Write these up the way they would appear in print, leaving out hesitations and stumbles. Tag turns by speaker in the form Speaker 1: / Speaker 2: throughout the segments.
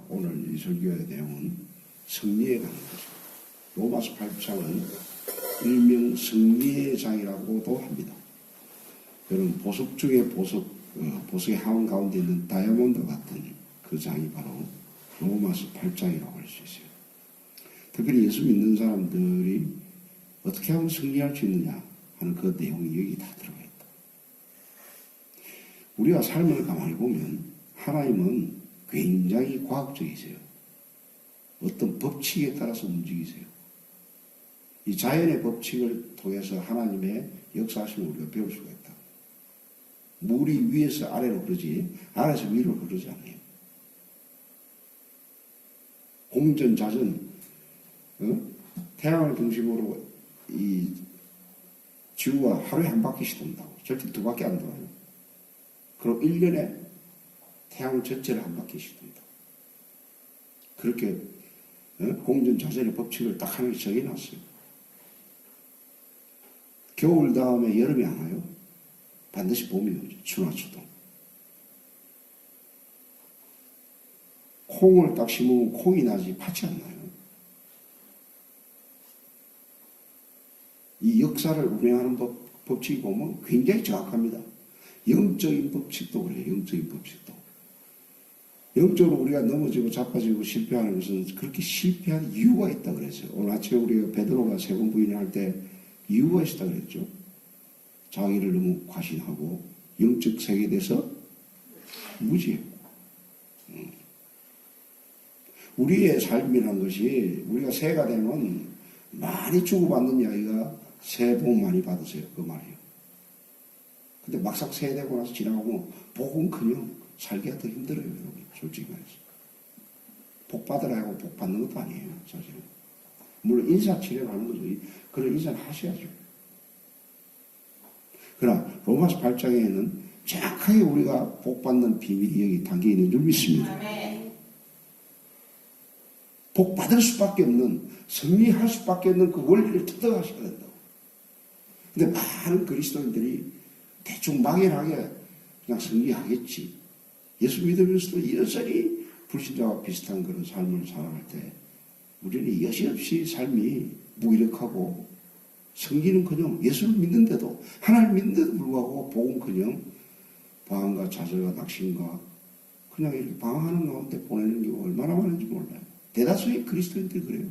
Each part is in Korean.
Speaker 1: 오늘 이 설교의 내용은 승리에 관한 것입니다. 로마서 8장은 일명 승리의 장이라고도 합니다. 여러분, 보석 중에 보석, 보석의 하원 가운데 있는 다이아몬드 같은 그 장이 바로 로마서 8장이라고 할 수 있어요. 특별히 예수 믿는 사람들이 어떻게 하면 승리할 수 있느냐 하는 그 내용이 여기 다 들어가 있다. 우리가 삶을 가만히 보면 하나님은 굉장히 과학적이세요. 어떤 법칙에 따라서 움직이세요. 이 자연의 법칙을 통해서 하나님의 역사하심을 우리가 배울 수가 있다. 물이 위에서 아래로 흐르지 아래에서 위로 흐르지 않아요. 공전자전, 태양을 중심으로 이 지구가 하루에 한 바퀴씩 돈다고. 절대 두 바퀴 안 돌아요. 그럼 1년에 태양 전체를 한 바퀴씩 돈다. 그렇게 공전자전의 법칙을 딱 하나씩 정해놨어요. 겨울 다음에 여름이 안 와요. 반드시 봄이 오죠.春夏秋冬. 콩을 딱 심으면 콩이 나지 팥이 안 나요. 이 역사를 운행하는 법칙이 보면 굉장히 정확합니다. 영적인 법칙도 그래요. 영적인 법칙도. 영적으로 우리가 넘어지고 자빠지고 실패하는 것은 그렇게 실패한 이유가 있다 그랬어요. 오늘 아침에 우리가 베드로가 세 번 부인할 때 이유가 있다 그랬죠. 자기를 너무 과신하고 영적 세계에 대해서 무지했고. 우리의 삶이라는 것이 우리가 새가 되면 많이 주고받는 이야기가 새해 복 많이 받으세요. 그 말이에요. 근데 막상 새해 되고 나서 지나가고 복은커녕 살기가 더 힘들어요. 여러분. 솔직히 말해서. 복 받으라 하고 복 받는 것도 아니에요. 사실은. 물론 인사치레를 하는 거죠. 그런 인사는 하셔야죠. 그러나 로마서 8장에는 정확하게 우리가 복 받는 비밀이 여기 담겨 있는 줄 믿습니다. 복 받을 수밖에 없는, 승리할 수밖에 없는 그 원리를 터득하셔야 된다고. 근데 많은 그리스도인들이 대충 막연하게 그냥 승리하겠지. 예수 믿으면서도 여전히 불신자와 비슷한 그런 삶을 살아갈 때 우리는 여지없이 삶이 무기력하고 성기는커녕 예수를 믿는데도 하나님 믿는데도 불구하고 복은커녕 방황과 좌절과 낙심과 그냥 이렇게 방황하는 가운데 보내는 경우가 얼마나 많은지 몰라요. 대다수의 그리스도인들이 그래요.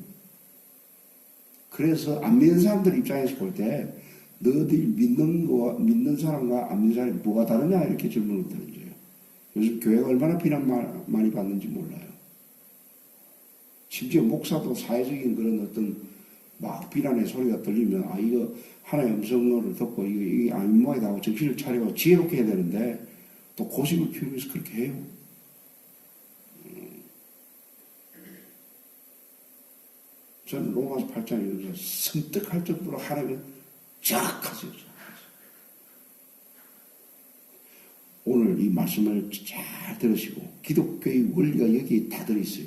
Speaker 1: 그래서 안 믿는 사람들 입장에서 볼 때 너희들 믿는 사람과 안 믿는 사람이 뭐가 다르냐 이렇게 질문을 던져요. 요즘 교회가 얼마나 비난 많이 받는지 몰라요. 심지어 목사도 사회적인 그런 어떤 막 비난의 소리가 들리면 이거 하나의 음성을 듣고 이게 아닌 모양이다 하고 정신을 차리고 지혜롭게 해야 되는데 또 고집을 피우면서 그렇게 해요. 저는 로마서 8장에 섬뜩할 정도로 하나님은 정확하세요. 오늘 이 말씀을 잘 들으시고 기독교의 원리가 여기 다 들어있어요.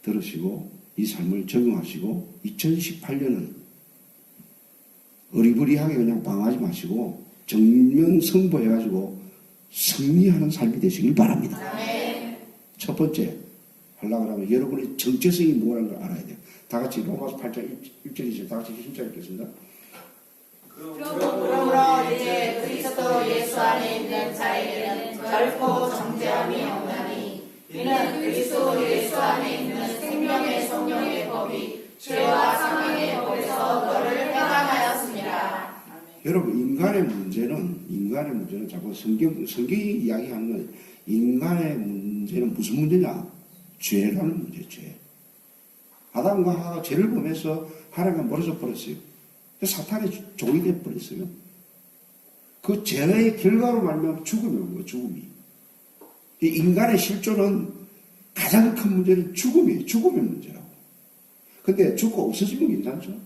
Speaker 1: 들으시고 이 삶을 적용하시고 2018년은 어리버리하게 그냥 방황하지 마시고 정면승부해가지고 승리하는 삶이 되시길 바랍니다. 첫 번째 하려고 하면 여러분의 정체성이 뭐라는 걸 알아야 돼요. 다 같이 로마서 8장 1절이죠. 다 같이 힘차게 읽겠습니다.
Speaker 2: 그러므로 이제 그리스도 예수 안에 있는 자에게는 결코 정죄함이 없나니 이는 그리스도 예수 안에 있는 생명의 성령의 법이 죄와 사망의 법에서 너를 해방하였습니다.
Speaker 1: 여러분 인간의 문제는 자꾸 성경이 이야기하는 건 인간의 문제는 무슨 문제냐? 죄라는 문제, 죄. 아담과 하와가 죄를 범해서 하나님과 멀어져 버렸어요. 사탄의 종이 되어 버렸어요. 그 죄의 결과로 말미암아 죽음이 온 거예요. 죽음이. 이 인간의 실존은 가장 큰 문제는 죽음이에요. 죽음의 문제라고. 근데 죽고 없어지면 괜찮죠.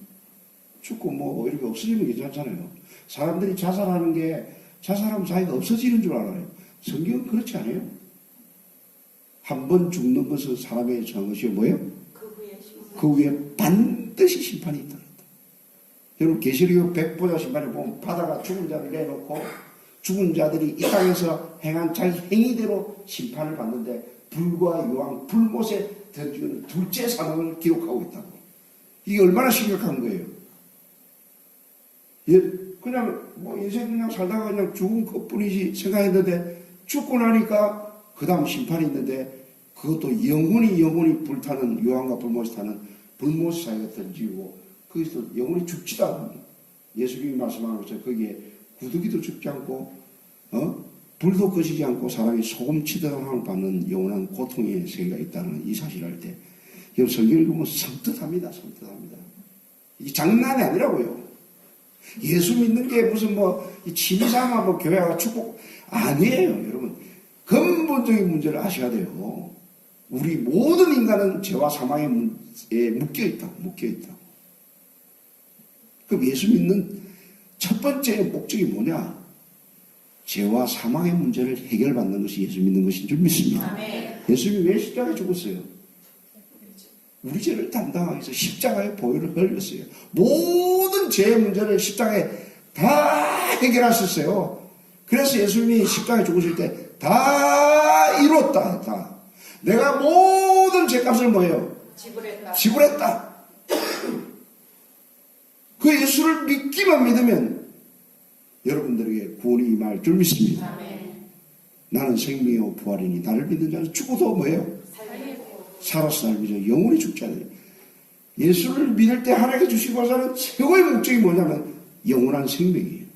Speaker 1: 죽고 뭐 이렇게 없어지면 괜찮잖아요. 사람들이 자살하는 게 자살하면 자기가 없어지는 줄 알아요. 성경은 그렇지 않아요. 한 번 죽는 것은 사람의 정한 것이 뭐예요? 그 후에 반드시 심판이 있다. 여러분 계시록 100보좌 심판에 보면 바다가 죽은 자를 내놓고 죽은 자들이 이 땅에서 행한 자기 행위대로 심판을 받는데 불과 유황, 불못에 던지는 둘째 사망을 기록하고 있다고. 이게 얼마나 심각한 거예요. 그냥 뭐 인생 그냥 살다가 그냥 죽은 것뿐이지 생각했는데 죽고 나니까 그 다음 심판이 있는데 그것도 영원히 불타는 유황과 불못이 타는 불못 사이가 던지고 거기서 영원히 죽지도 않습니다. 예수님이 말씀하는 것처럼 거기에 구더기도 죽지 않고 불도 꺼지지 않고 사람이 소금 치드함을 받는 영원한 고통의 세계가 있다는 이 사실을 알 때 성경을 보면 섬뜩합니다. 이게 장난이 아니라고요. 예수 믿는 게 무슨 뭐 취미삼아 뭐 교회가 축복 아니에요. 여러분 근본적인 문제를 아셔야 돼요. 우리 모든 인간은 죄와 사망에 묶여있다고. 그럼 예수 믿는 첫 번째 목적이 뭐냐? 죄와 사망의 문제를 해결받는 것이 예수 믿는 것인 줄 믿습니다. 예수님이 왜 십자가에 죽었어요? 우리 죄를 담당하기 위해서 십자가에 보혈을 흘렸어요. 모든 죄의 문제를 십자가에 다 해결하셨어요. 그래서 예수님이 십자가에 죽으실 때 다 이뤘다 했다. 내가 모든 죄값을 뭐예요? 지불했다. 그 예수를 믿기만 믿으면 여러분들에게 구원이 임할 줄 믿습니다. 나는 생명이요 부활이니 나를 믿는 자는 죽어도 뭐예요? 살아서 살면서 영원히 죽지 않아요. 예수를 믿을 때 하나님께 주시고 사는 최고의 목적이 뭐냐면 영원한 생명이에요.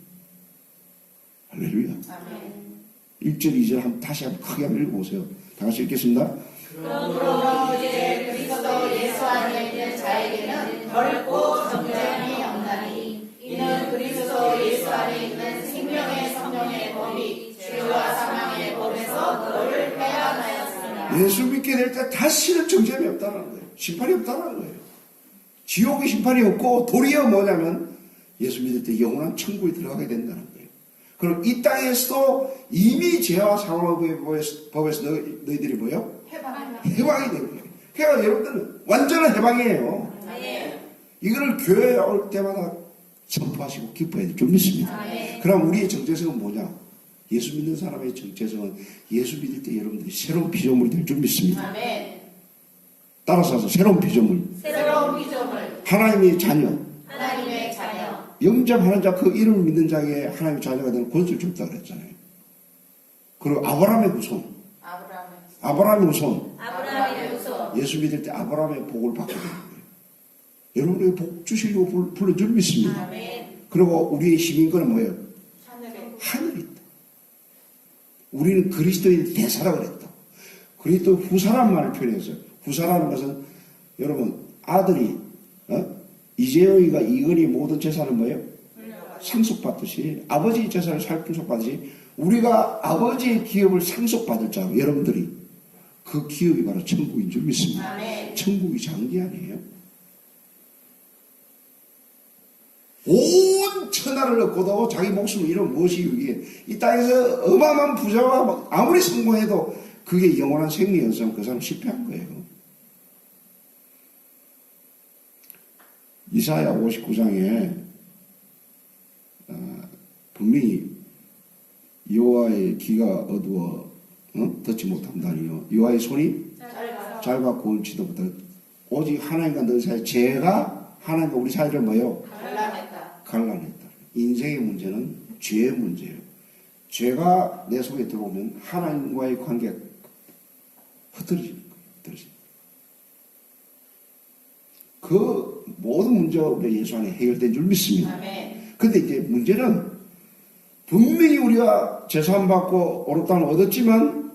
Speaker 1: 할렐루야. 1절 2절 다시 한번 크게 한번 읽어보세요. 다 같이 읽겠습니다.
Speaker 2: 그러므로 이제 그리스도 예수 안에 있는 자에게는 결코 정죄함이 없나니 이는 그리스도 예수 안에 있는 생명의 성령의 법이 죄와 사망의 법에서 너를 해방하였습니다.
Speaker 1: 예수 믿게 될 때 다시는 정죄함이 없다는 거예요. 심판이 없다는 거예요. 지옥의 심판이 없고 도리어 뭐냐면 예수 믿을 때 영원한 천국에 들어가게 된다는 거예요. 그럼 이 땅에서도 이미 죄와 사망의 법에서 너희들이 뭐예요? 해방이 되는 거예요. 그러니까 여러분들은 완전한 해방이에요. 이거를 교회에 올 때마다 선포하시고 기뻐해야 될 줄 믿습니다. 그럼 우리의 정체성은 뭐냐? 예수 믿는 사람의 정체성은 예수 믿을 때 여러분들이 새로운 피조물이 될 줄 믿습니다. 따라서 하세요. 새로운 피조물. 하나님의 자녀. 영접하는 자 그 이름을 믿는 자에게 하나님의 자녀가 되는 권세를 줬다 그랬잖아요. 그리고 아브라함의 후손. 아브라함의 후손. 예수 믿을 때 아브라함의 복을 받게 되는 거예요. 여러분에게 복 주시려고 불러줄 믿습니다. 그리고 우리의 시민권은 뭐예요? 하늘에 있다. 우리는 그리스도의 대사라고 그랬다. 그리스도 후사란 말을 표현했어요. 후사라는 것은 여러분 아들이 이재호이가 이건희 모든 재산은 뭐예요? 상속받듯이 아버지 재산을 상속받듯이 우리가 아버지의 기업을 상속받을 자고 여러분들이 그 기업이 바로 천국인 줄 믿습니다. 천국이 장기 아니에요? 온 천하를 얻고도 자기 목숨을 잃으면 무엇이 유익이에요? 이 땅에서 어마어마한 부자와 아무리 성공해도 그게 영원한 생명이었으면 그 사람 실패한 거예요. 이사야 59장에 분명히 여호와의 귀가 어두워 듣지 못한다니요. 여호와의 손이 짧아 고운지도 못하고 오직 하나님과 너희 사이 죄가 하나님과 우리 사이를 뭐요? 갈라냈다. 인생의 문제는 죄의 문제예요. 죄가 내 속에 들어오면 하나님과의 관계가 흐트러지는 거예요. 그 모든 문제가 우리 예수 안에 해결된 줄 믿습니다. 그런데 이제 문제는 분명히 우리가 제사함 받고 오롯당을 얻었지만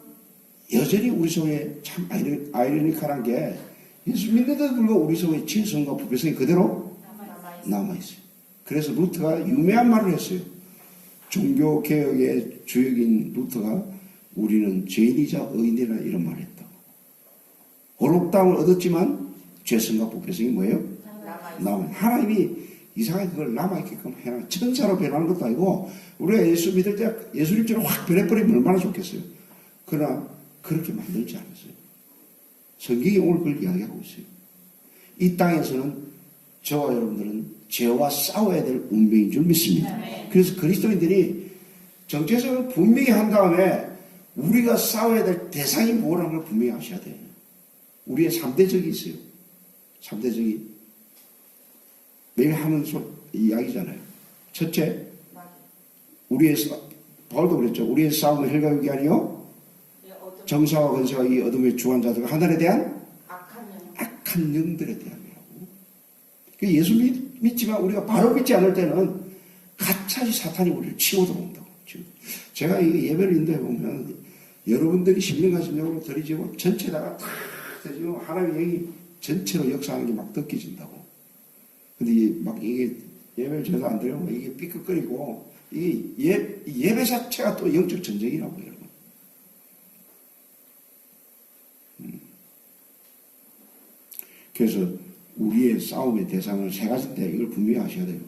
Speaker 1: 여전히 우리 속에 참 아이러니컬한 게 예수 믿는데도 불구하고 우리 속에 죄성과 부패성이 그대로 남아있어요. 그래서 루터가 유명한 말을 했어요. 종교개혁의 주역인 루터가 우리는 죄인이자 의인이라 이런 말을 했다고. 오롯당을 얻었지만 죄성과 부패성이 뭐예요? 남아요. 하나님이 이상하게 그걸 남아있게끔 해놔. 천사로 변하는 것도 아니고 우리가 예수 믿을 때 예수님처럼 확 변해버리면 얼마나 좋겠어요. 그러나 그렇게 만들지 않았어요. 성경이 오늘 그걸 이야기하고 있어요. 이 땅에서는 저와 여러분들은 죄와 싸워야 될 운명인 줄 믿습니다. 그래서 그리스도인들이 정체성을 분명히 한 다음에 우리가 싸워야 될 대상이 뭐라는 걸 분명히 아셔야 돼요. 우리의 3대적이 있어요. 3대적이. 매일 하는 이야기잖아요. 첫째, 바울도 그랬죠. 우리의 싸움은 혈과 육이 아니요 정사와 권세와 이 어둠의 주관 자들과 하늘에 대한 악한 영들에 대함이라고. 예수 믿지만 우리가 바로 믿지 않을 때는 가차시 사탄이 우리를 치고 들어온다고. 제가 이 예배를 인도해 보면 여러분들이 신령과 신령으로 들이지고 전체다가 탁 들이지고 하나님의 영이 전체로 역사하는 게 막 느껴진다고. 근데 막 이게 예배를 제대로 안 드리고 이게 삐끗거리고 이게 예배 자체가 또 영적 전쟁이라고 여러분. 그래서 우리의 싸움의 대상은 세 가지인데 이걸 분명히 아셔야 돼요.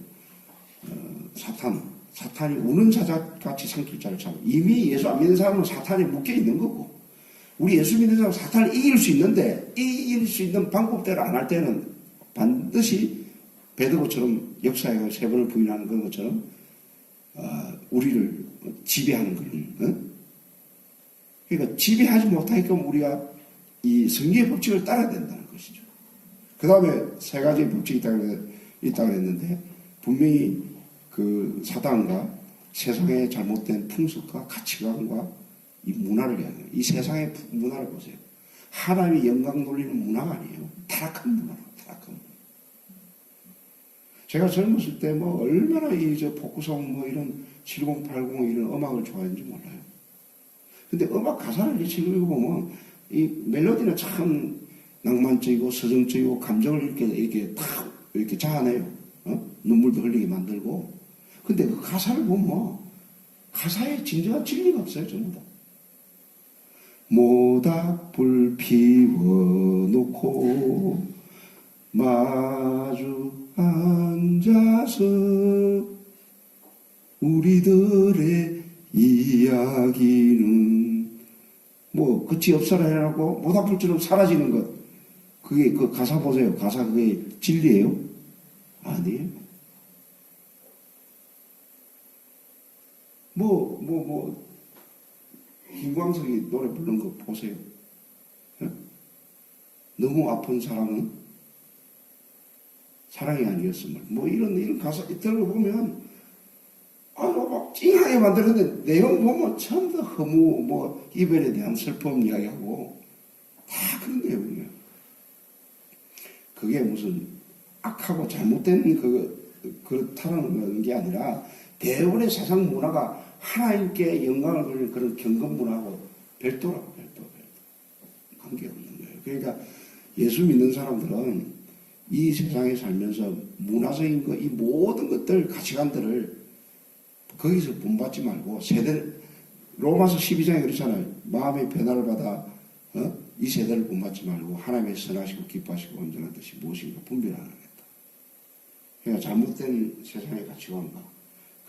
Speaker 1: 사탄이 우는 사자같이 상투 자를 차고 이미 예수 안 믿는 사람은 사탄에 묶여 있는 거고 우리 예수 믿는 사람은 사탄을 이길 수 있는데 이길 수 있는 방법대로 안 할 때는 반드시 베드로처럼 역사에 세 번을 부인하는 그런 것처럼 우리를 지배하는 거는 그러니까 지배하지 못하게끔 우리가 이 성경의 법칙을 따라야 된다는 것이죠. 그 다음에 세 가지의 법칙이 있다고 했는데 분명히 그 사단과 세상의 잘못된 풍습과 가치관과 이 문화를 이야기해요. 이 세상의 문화를 보세요. 하나님의 영광 돌리는 문화가 아니에요. 타락한 문화로 타락한 문화. 제가 젊었을 때 뭐 얼마나 포크송 뭐 이런 7080 이런 음악을 좋아했는지 몰라요. 근데 음악 가사를 지금 읽어보면 이 멜로디는 참 낭만적이고 서정적이고 감정을 이렇게 자아내요. 눈물도 흘리게 만들고. 근데 그 가사를 보면 가사에 진정한 진리가 없어요, 전부 다. 모닥불 피워놓고 마주 앉아서 우리들의 이야기는 뭐 끝이 없어라 해라고 모닥불처럼 사라지는 것. 그게 그 가사 보세요. 가사 그게 진리예요? 아니에요. 김광석이 노래 부른 거 보세요. 너무 아픈 사랑은 사랑이 아니었음을. 이런 가사 들어보면 막 찡하게 만들었는데 내용 보면 전부 다 허무, 이별에 대한 슬픔 이야기하고 다 그런 내용이에요. 그게 무슨 악하고 잘못된 그렇다는 게 아니라 대부분의 세상 문화가 하나님께 영광을 돌리는 그런 경건 문화하고 별도라고, 별도. 관계없는 거예요. 그러니까 예수 믿는 사람들은 이 세상에 살면서 문화적인 거, 이 모든 것들, 가치관들을 거기서 본받지 말고 로마서 12장에 그렇잖아요. 마음의 변화를 받아 이 세대를 본받지 말고 하나님의 선하시고 기뻐하시고 온전한 뜻이 무엇인가 분별하겠다. 그러니까 잘못된 세상의 가치관과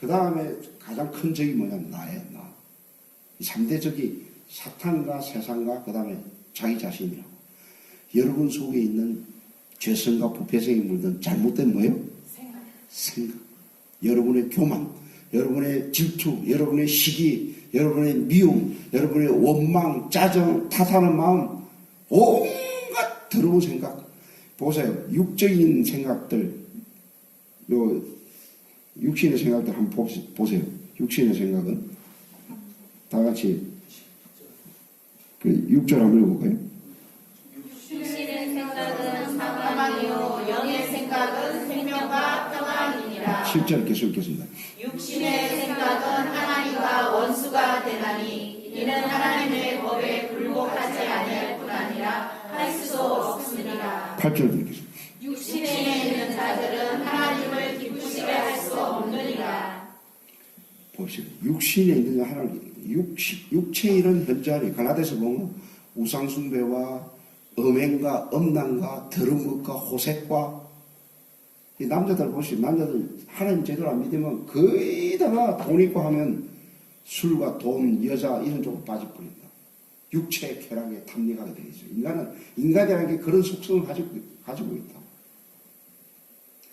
Speaker 1: 그 다음에 가장 큰 적이 뭐냐면 나예요. 나. 이 3대적이 사탄과 세상과 그 다음에 자기 자신이라고. 여러분 속에 있는 죄성과 부패성이 물든 잘못된 뭐예요? 생각. 여러분의 교만, 여러분의 질투, 여러분의 시기, 여러분의 미움, 여러분의 원망, 짜증, 탓하는 마음, 온갖 더러운 생각. 보세요. 육적인 생각들, 육신의 생각들 한번 보세요. 육신의 생각은 다 같이 그 6절 한번 읽어볼까요?
Speaker 2: 육신의 생각은 사망이요 영의 생각은 생명과 평안이니라.
Speaker 1: 7절 계속 읽겠습니다.
Speaker 2: 육신의 생각은 하나님과 원수가 되나니 이는 하나님의 법에 굴복하지 아니할 뿐 아니라 할 수도 없습니다.
Speaker 1: 8절 읽겠습니다.
Speaker 2: 육신에 있는 자들은 하나님을 기쁘시게 할 수 없느니라.
Speaker 1: 봅시다. 육신에 있는 하나님, 육체의 이런 현장이 갈라디아서 보면 우상숭배와 음행과 음란과 더러운 것과 호색과 이 남자들 보시죠. 남자들 하나님 제대로 안 믿으면 거의 다가 돈 있고 하면 술과 돈, 여자 이런 쪽으로 빠져버린다. 육체의 쾌락에 탐닉하게 되어 있어요. 인간이라는 게 그런 속성을 가지고 있다.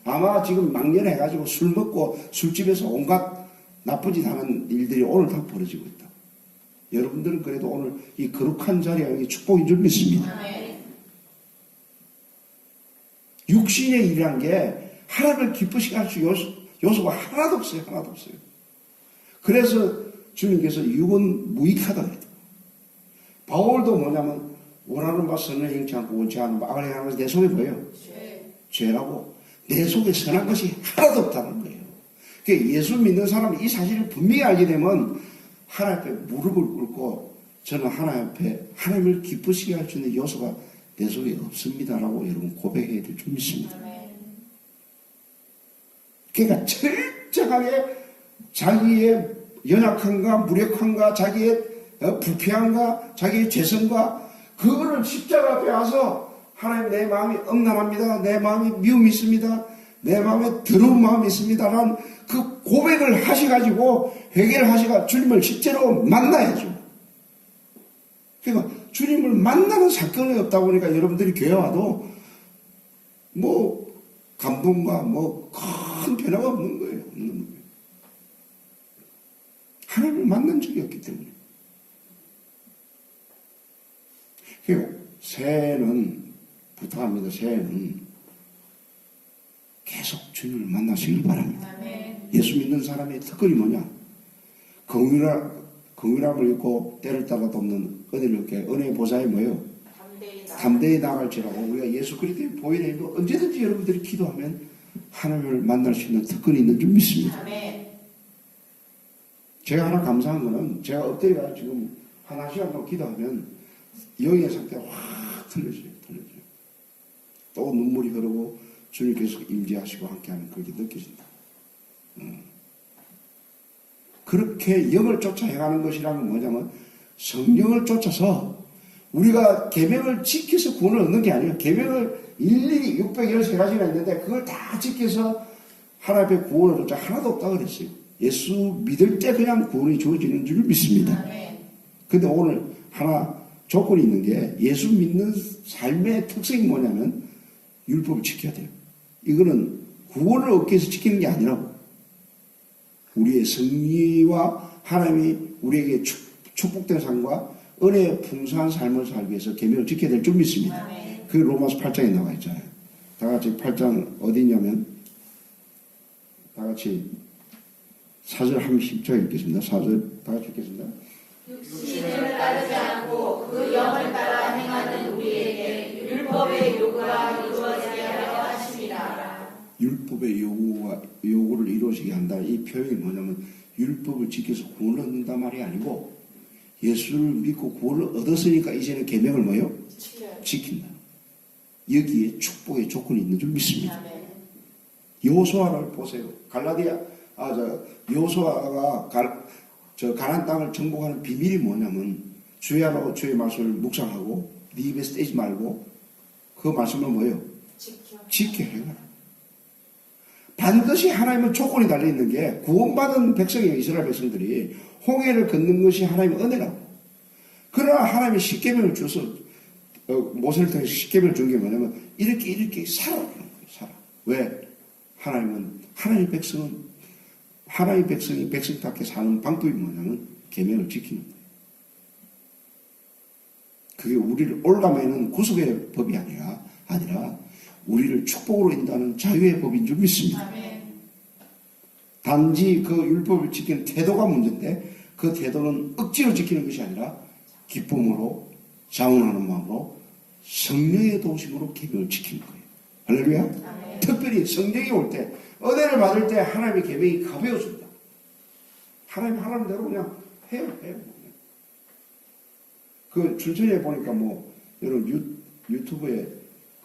Speaker 1: 아마 지금 망연해가지고 술 먹고 술집에서 온갖 나쁜 짓 하는 일들이 오늘 다 벌어지고 있다. 여러분들은 그래도 오늘 이 거룩한 자리가 축복인 줄 믿습니다.
Speaker 2: 아멘.
Speaker 1: 육신의 일이란 게 하나님을 기쁘시게 할 수 요소가 하나도 없어요. 하나도 없어요. 그래서 주님께서 육은 무익하다 그랬다. 바울도 뭐냐면 원하는 바 선을 행치 않고 원치 않은 바 악을 행하는 것이 내 속에 뭐예요? 죄라고. 내 속에 선한 것이 하나도 없다는 거예요. 그러니까 예수 믿는 사람은 이 사실을 분명히 알게 되면 하나님 앞에 무릎을 꿇고 저는 하나님 앞에 하나님을 기쁘시게 할 수 있는 요소가 내 속에 없습니다라고 여러분 고백해야 될 줄 믿습니다. 그러니까 철저하게 자기의 연약함과 무력함과 자기의 불쾌함과 자기의 죄성과 그거를 십자가 앞에 와서 하나님 내 마음이 엄난합니다. 내 마음이 미움이 있습니다. 내 마음에 더러운 마음이 있습니다라는 그 고백을 하셔가지고 회개를 하시가 주님을 실제로 만나야죠. 그러니까 주님을 만나는 사건이 없다 보니까 여러분들이 교회 와도 뭐 감동과 뭐 큰 변화가 없는 거예요. 없는 거예요. 하나님을 만난 적이 없기 때문에. 그리고 새해는 부탁합니다. 새해는 계속 주님을 만나시길 바랍니다. 예수 믿는 사람의 특권이 뭐냐? 긍휼함을 입고 때를 따라 돕는 은혜를 얻게 은혜의 보좌에 뭐예요? 담대히 나갈지라고 우리가 예수 그리스도의 보혈에 언제든지 여러분들이 기도하면 하나님을 만날 수 있는 특권이 있는 줄 믿습니다. 제가 하나 감사한 거는 제가 엎드려가 지금 한 시간 동안 기도하면 영의 상태가 확 틀려져요. 또 눈물이 흐르고 주님께서 임재하시고 함께하는 그게 느껴진다. 그렇게 영을 쫓아 행하는 것이라는 건 뭐냐면 성령을 쫓아서 우리가 계명을 지켜서 구원을 얻는 게 아니에요. 계명을 일일이 613가지가 있는데 그걸 다 지켜서 하나님 앞에 구원을 얻자 하나도 없다고 그랬어요. 예수 믿을 때 그냥 구원이 주어지는 줄 믿습니다. 근데 오늘 하나 조건이 있는 게 예수 믿는 삶의 특성이 뭐냐면 율법을 지켜야 돼요. 이거는 구원을 얻기 위해서 지키는 게 아니라고. 우리의 승리와 하나님이 우리에게 축복된 삶과 은혜의 풍성한 삶을 살기 위해서 계명을 지켜야 될 줄 믿습니다. 그게 로마서 8장에 나와 있잖아요. 다 같이 8장 어디 있냐면 다 같이 4절 한 10절 읽겠습니다. 4절 다 같이 읽겠습니다.
Speaker 2: 육신을 따르지 않고 그 영을 따라 행하는 우리에게 율법의 요구가 이루어지게 하려 하십니다.
Speaker 1: 율법의 요구를 이루어지게 한다. 이 표현이 뭐냐면 율법을 지켜서 구원을 얻는단 말이 아니고 예수를 믿고 구원을 얻었으니까 이제는 계명을 뭐요? 지킨다. 여기에 축복의 조건이 있는 줄 믿습니다. 여호수아를 보세요. 여호수아가 가나안 땅을 정복하는 비밀이 뭐냐면 주의 하라고 주의 말씀을 묵상하고 네 입에서 떼지 말고 그 말씀은 뭐예요? 지켜 행하라. 반드시 하나님은 조건이 달려있는 게 구원받은 백성이에요. 이스라엘 백성들이 홍해를 걷는 것이 하나님의 은혜라고. 그러나 하나님이 십계명을 줘서 모세를 통해서 십계명을 준 게 뭐냐면 이렇게 살아라는 거예요. 살아. 왜? 하나님의 백성이 백성답게 사는 방법이 뭐냐면 계명을 지키는 거예요. 그게 우리를 올가매는 구속의 법이 아니라 우리를 축복으로 인도하는 자유의 법인 줄 믿습니다. 단지 그 율법을 지키는 태도가 문제인데 그 태도는 억지로 지키는 것이 아니라 기쁨으로 자원하는 마음으로 성령의 도우심으로 계명을 지키는 거예요. 할렐루야. 특별히 성령이 올 때 은혜를 받을 때 하나님의 계명이 가벼워집니다. 하나님 하라는 대로 그냥 해요. 그 춘천에 보니까 여러분 유튜브에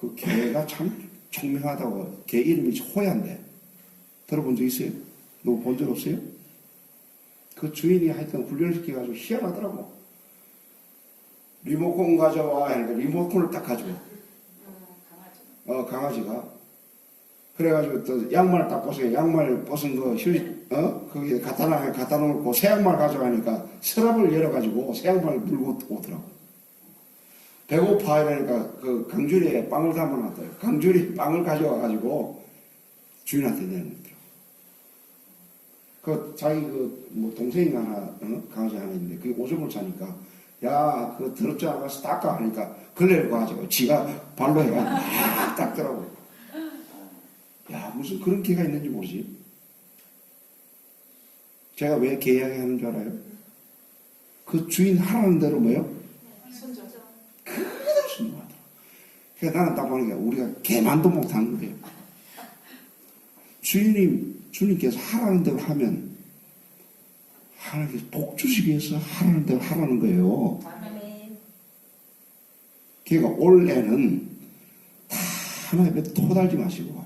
Speaker 1: 그 개가 참 총명하다고 개 이름이 호야인데 들어본 적 있어요? 너 본 적 없어요? 그 주인이 하여튼 훈련을 시켜가지고 희한하더라고. 리모컨 가져와 하니까 리모컨을 딱 가져와. 강아지가. 그래가지고 또 양말 딱 벗어요. 양말 벗은 거 거기에 갖다 놓고 새 양말 가져가니까 서랍을 열어가지고 새 양말을 물고 오더라고. 배고파 이러니까 그 강줄이에 빵을 담아놨어요. 강줄이 빵을 가져와가지고 주인한테 내놓더라고. 그 자기 뭐 동생이 하나 강아지 하나 있는데 그게 오줌을 싸니까 야 그거 더럽지 않아서 닦아 하니까 걸레를 가지고 지가 발로 해가 막 닦더라고. 야 무슨 그런 개가 있는지 모르지. 제가 왜 개 이야기 하는 줄 알아요? 그 주인 하라는 대로 뭐요?
Speaker 2: 순조죠.
Speaker 1: 그대로 순종하더라. 그러니까 나는 딱 보니까 우리가 개만도 못하는 거예요. 주님께서 하라는 대로 하면 하나님께서 복 주시기 위해서 하라는 대로 하라는 거예요.
Speaker 2: 아멘.
Speaker 1: 그러니까 올해는 다 하나님의 토달지 마시고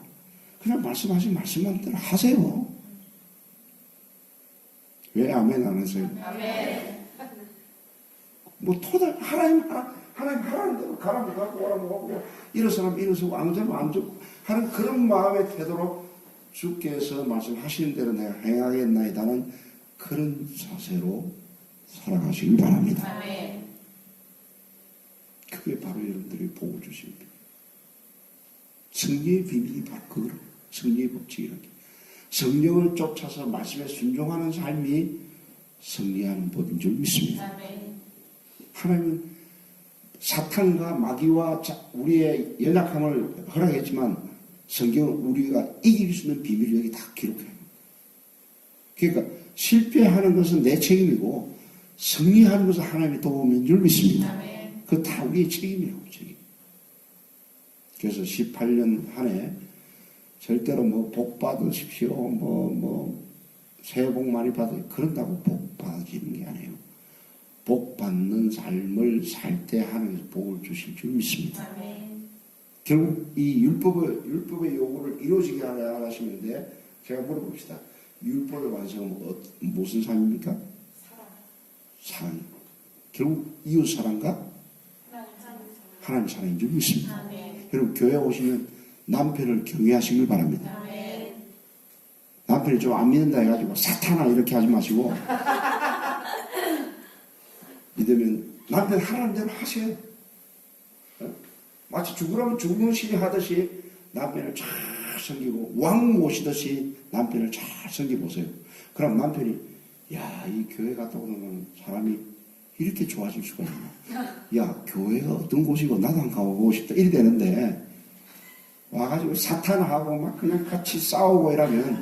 Speaker 1: 그냥 말씀하신 말씀만 대로 하세요. 왜 아멘 안 하세요?
Speaker 2: 아멘.
Speaker 1: 뭐 하나님 하라는 대로 가라면 가고 오라면 오고 일어서라면 일어서고 안 되면 안 되고 하는 그런 마음의 태도로 주께서 말씀하시는 대로 내가 행하겠나이다는 그런 자세로 살아가시길 바랍니다.
Speaker 2: 아멘.
Speaker 1: 그게 바로 여러분들이 복을 주십니다. 승리의 비밀이 바로 그거예요. 승리의 법칙이라는 게. 성령을 쫓아서 말씀에 순종하는 삶이 승리하는 법인 줄 믿습니다.
Speaker 2: 아멘.
Speaker 1: 하나님은 사탄과 마귀와 우리의 연약함을 허락했지만 성경은 우리가 이길 수 있는 비밀을 여기 다 기록해요. 그러니까 실패하는 것은 내 책임이고 승리하는 것은 하나님의 도움인 줄 믿습니다.
Speaker 2: 아멘.
Speaker 1: 그거 다 우리의 책임이라고 책임. 그래서 18년 한 해 절대로 뭐 복 받으십시오. 새해 복 많이 받으세요. 그런다고 복 받아지는 게 아니에요. 복 받는 삶을 살 때 하나님께서 복을 주실 줄 믿습니다.
Speaker 2: 아멘.
Speaker 1: 결국 이 율법의 요구를 이루어지게 하시는데 제가 물어봅시다. 율법의 완성은 무슨 삶입니까? 사랑. 결국 이웃 사랑과 하나님 사랑인 줄 믿습니다.
Speaker 2: 아멘.
Speaker 1: 여러분 교회 오시면 남편을 경외하시길 바랍니다.
Speaker 2: 아멘.
Speaker 1: 남편이 좀 안 믿는다 해가지고 사탄아 이렇게 하지 마시고 믿으면 남편 하라는 대로 하세요. 마치 죽으라면 죽는 시비 하듯이 남편을 잘 섬기고 왕 모시듯이 남편을 잘 섬겨보세요. 그럼 남편이 야, 이 교회 갔다 오는 사람이 이렇게 좋아질 수가 있나. 야, 교회가 어떤 곳이고 나도 안 가보고 싶다 이래 되는데 와가지고 사탄하고 막 그냥 같이 싸우고 이러면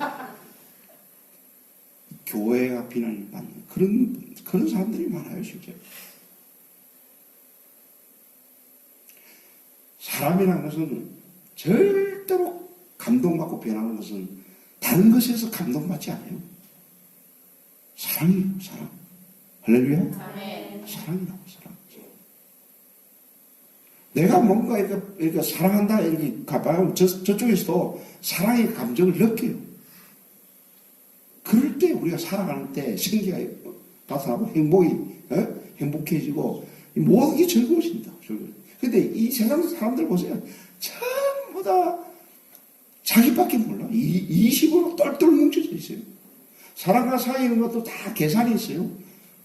Speaker 1: 교회가 비난을 받는 그런 사람들이 많아요, 실제로. 사람이라는 것은 절대로 감동받고 변하는 것은 다른 것에서 감동받지 않아요. 사랑이에요, 사랑. 할렐루야?
Speaker 2: 아멘.
Speaker 1: 사랑이라고, 사랑. 내가 뭔가 이렇게 사랑한다, 이렇게 가봐요. 저쪽에서도 사랑의 감정을 느껴요. 그럴 때 우리가 살아가는 때 생기가 나타나고 행복해지고 모든 게 즐거워진다. 근데 이 세상 사람들 보세요. 전부 다 자기밖에 몰라. 이식으로 똘똘 뭉쳐져 있어요. 사람과 사귀는 것도 다 계산이 있어요.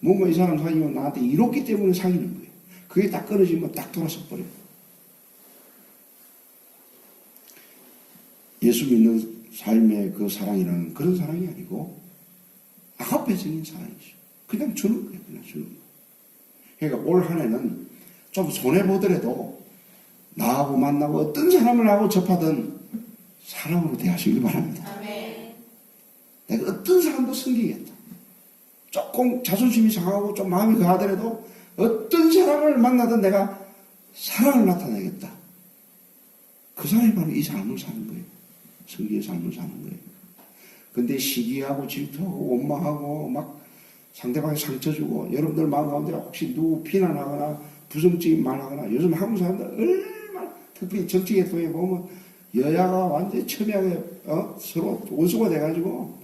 Speaker 1: 뭔가 이 사람 사귀면 나한테 이롭기 때문에 사귀는 거예요. 그게 딱 끊어지면 딱 돌아서 버려요. 예수 믿는 삶의 그 사랑이라는 그런 사랑이 아니고 아가페적인 사랑이죠. 그냥 주는 거예요. 그냥 주는 거예요. 그러니까 올 한 해는 좀 손해보더라도 나하고 만나고 어떤 사람을 하고 접하든 사랑으로 대하시길 바랍니다.
Speaker 2: 아멘.
Speaker 1: 내가 어떤 사람도 섬기겠다. 조금 자존심이 상하고 좀 마음이 가하더라도 어떤 사람을 만나든 내가 사랑을 나타내겠다. 그 사람이 바로 이 삶을 사는 거예요. 성리의 삶을 사는 거예요. 근데 시기하고 질투하고 원망하고 막 상대방에 상처 주고 여러분들 마음 가운데 혹시 누구 비난하거나 부정적인 말하거나 요즘 한국 사람들 얼마나 특히 정치 계통에 보면 여야가 완전히 첨예하게 서로 원수가 돼가지고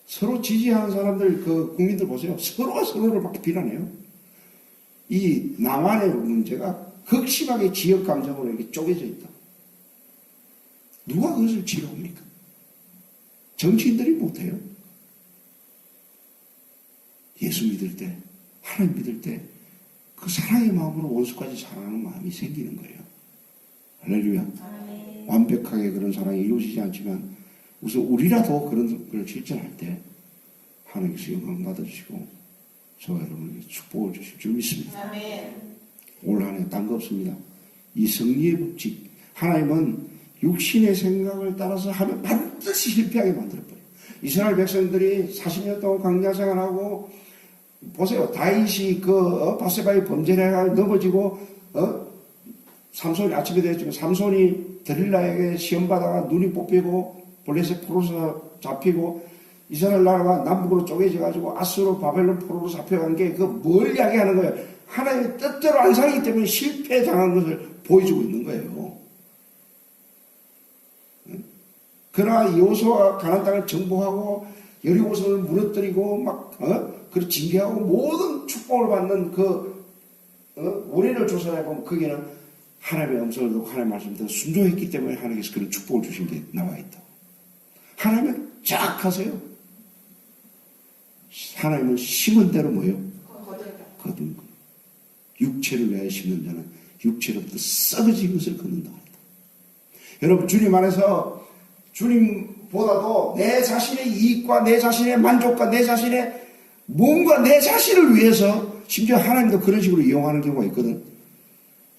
Speaker 1: 서로 지지하는 사람들 그 국민들 보세요. 서로가 서로를 막 비난해요. 이 남한의 문제가 극심하게 지역 감정으로 이렇게 쪼개져 있다. 누가 그것을 치료합니까? 정치인들이 못해요. 예수 믿을 때, 하나님 믿을 때, 그 사랑의 마음으로 원수까지 사랑하는 마음이 생기는 거예요. 할렐루야.
Speaker 2: 아멘.
Speaker 1: 완벽하게 그런 사랑이 이루어지지 않지만, 우선 우리라도 그런 걸 실천할 때, 하나님께서 영광 받아주시고 저와 여러분에게 축복을 주실 줄 믿습니다.
Speaker 2: 아멘.
Speaker 1: 올 한 해 딴 거 없습니다. 이 성리의 법칙, 하나님은 육신의 생각을 따라서 하면 반드시 실패하게 만들어버려요. 이스라엘 백성들이 40년 동안 광야 생활하고 보세요. 다윗이 바세바의 범죄를 해가 넘어지고 삼손이 아침에 되었지만 삼손이 드릴라에게 시험받다가 눈이 뽑히고 블레셋 포로로 잡히고 이스라엘 나라가 남북으로 쪼개져가지고 아수르 바벨론 포로로 잡혀간 게 뭘 이야기하는 거예요? 하나님의 뜻대로 안 살기 때문에 실패당한 것을 보여주고 있는 거예요. 그러나 여호수아가 가나안 땅을 정복하고 여리고성을 무너뜨리고 그 징계하고 모든 축복을 받는 원인을 조사해 보면 거기는 하나님의 음성을 듣고 하나님의 말씀을 듣고 순종했기 때문에 하나님께서 그런 축복을 주신 게 나와 있다. 하나님은 쫙하세요. 하나님은 심은 대로 뭐예요? 거둔 거. 육체를 위하여 심는 자는 육체로부터 썩어진 것을 거둔다. 여러분 주님 안에서 주님보다도 내 자신의 이익과 내 자신의 만족과 내 자신의 뭔가 내 자신을 위해서 심지어 하나님도 그런 식으로 이용하는 경우가 있거든.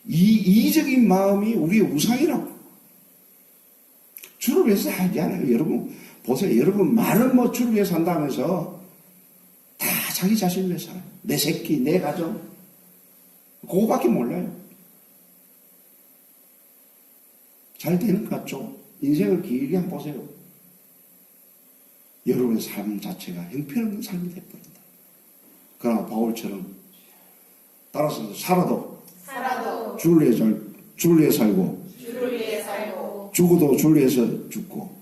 Speaker 1: 이 이기적인 마음이 우리의 우상이라고. 주를 위해서 살지 않아요. 여러분 보세요. 여러분 말은 주를 위해서 산다면서 다 자기 자신을 위해서 살아요. 내 새끼, 내 가정 그거밖에 몰라요. 잘 되는 것 같죠? 인생을 길게 한번 보세요. 여러분의 삶 자체가 형편없는 삶이 되어버린다. 그러나 바울처럼 따라서 살아도 주를 위해 살고 죽어도 주를 위해서 죽고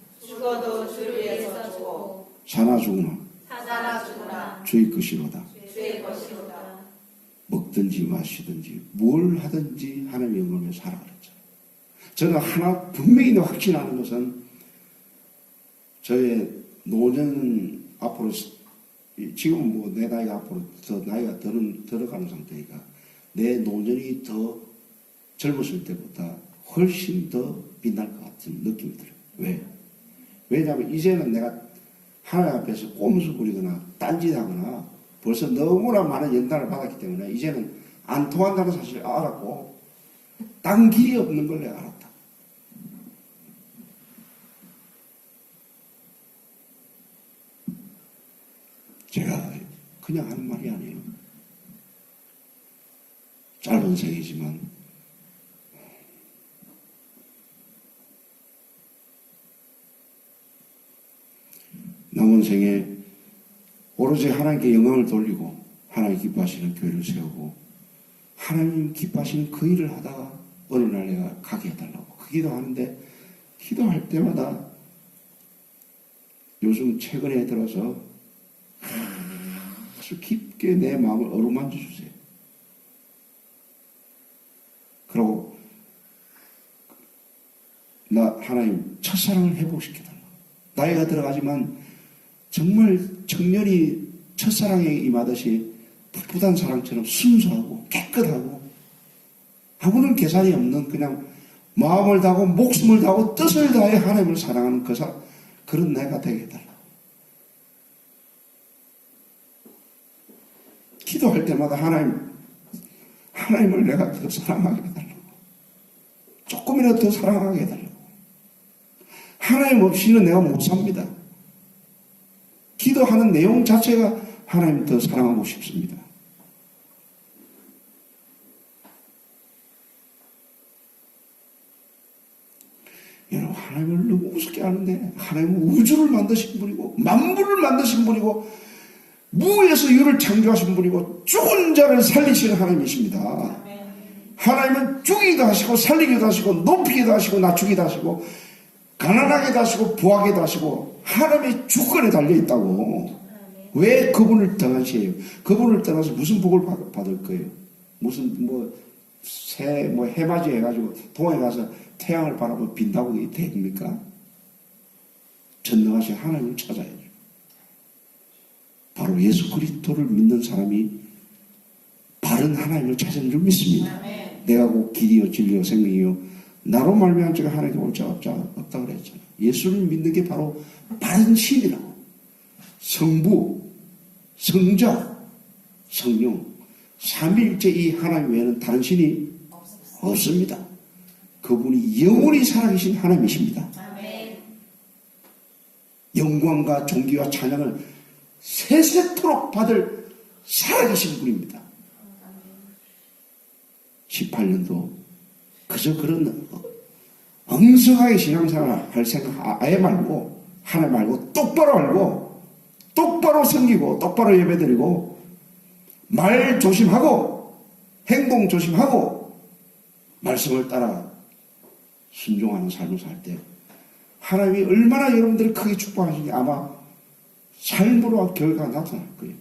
Speaker 1: 사나 죽으나 주의 것이로다. 먹든지 마시든지 뭘 하든지 하나님의 영광을 위해 살아 그랬잖아요. 저는 하나 분명히 확신하는 것은 저의 노년 앞으로 지금 내 나이가 앞으로 더 나이가 들어가는 상태니까 내 노년이 더 젊었을 때보다 훨씬 더 빛날 것 같은 느낌이 들어요. 왜? 왜냐하면 이제는 내가 하나님 앞에서 꼼수 부리거나 딴짓하거나 벌써 너무나 많은 연단을 받았기 때문에 이제는 안 통한다는 사실을 알았고 딴 길이 없는 걸 내가 알았다. 제가 그냥 하는 말이 아니에요. 짧은 생이지만 남은 생에 오로지 하나님께 영광을 돌리고 하나님 기뻐하시는 교회를 세우고 하나님 기뻐하시는 그 일을 하다가 어느 날 내가 가게 해달라고 그 기도하는데 기도할 때마다 요즘 최근에 들어서 아주 깊게 내 마음을 어루만져 주세요. 그리고 나 하나님 첫사랑을 회복시켜달라고. 나이가 들어가지만 정말 청년이 첫사랑에 임하듯이 풋풋한 사랑처럼 순수하고 깨끗하고 아무런 계산이 없는 그냥 마음을 다하고 목숨을 다하고 뜻을 다해 하나님을 사랑하는 그런 내가 되게 해달라고. 기도할 때마다 하나님을 내가 더 사랑하게 해달라고. 조금이라도 더 사랑하게 해달라고. 하나님 없이는 내가 못 삽니다. 기도하는 내용 자체가 하나님 더 사랑하고 싶습니다. 여러분 하나님을 너무 우습게 하는데 하나님은 우주를 만드신 분이고 만물을 만드신 분이고 무에서 유를 창조하신 분이고 죽은 자를 살리시는 하나님이십니다. 하나님은 죽이기도 하시고 살리기도 하시고 높이기도 하시고 낮추기도 하시고 가난하게도 하시고 부하게도 하시고 하나님의 주권에 달려있다고. 왜 그분을 떠나시에요? 그분을 떠나서 무슨 복을 받을 거예요? 무슨 해맞이 해가지고 동해 가서 태양을 바라보고 빈다고 이게 됩니까? 전능하신 하나님을 찾아야죠. 바로 예수 그리스도를 믿는 사람이 바른 하나님을 찾은 줄 믿습니다. 내가 곧 길이요 진리요 생명이요 나로 말미암아 제가 하나님께 올 자가 없다 그랬잖아요. 예수를 믿는 게 바로 바른 신이라고. 성부 성자, 성령, 삼위일체 이 하나님 외에는 다른 신이 없습니다. 그분이 영원히 살아계신 하나님이십니다.
Speaker 2: 아멘.
Speaker 1: 영광과 존귀와 찬양을 세세토록 받을 살아계신 분입니다. 18년도 그저 그런 엉성하게 신앙생활 할 생각 아예 말고 하나 말고 똑바로 알고 똑바로 섬기고 똑바로 예배드리고 말 조심하고 행동 조심하고 말씀을 따라 순종하는 삶을 살 때 하나님이 얼마나 여러분들을 크게 축복하시는지 아마 삶으로 결과가 나타날 거예요.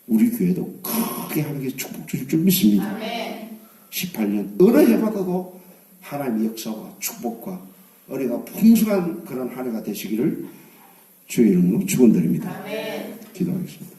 Speaker 1: 우리 교회도 크게 하나님께 축복 주실 줄 믿습니다.
Speaker 2: 아멘.
Speaker 1: 18년 어느 해마다도 하나님의 역사와 축복과 은혜가 풍성한 그런 한 해가 되시기를 주의 이름으로 축원드립니다.
Speaker 2: 아멘.
Speaker 1: 기도하겠습니다.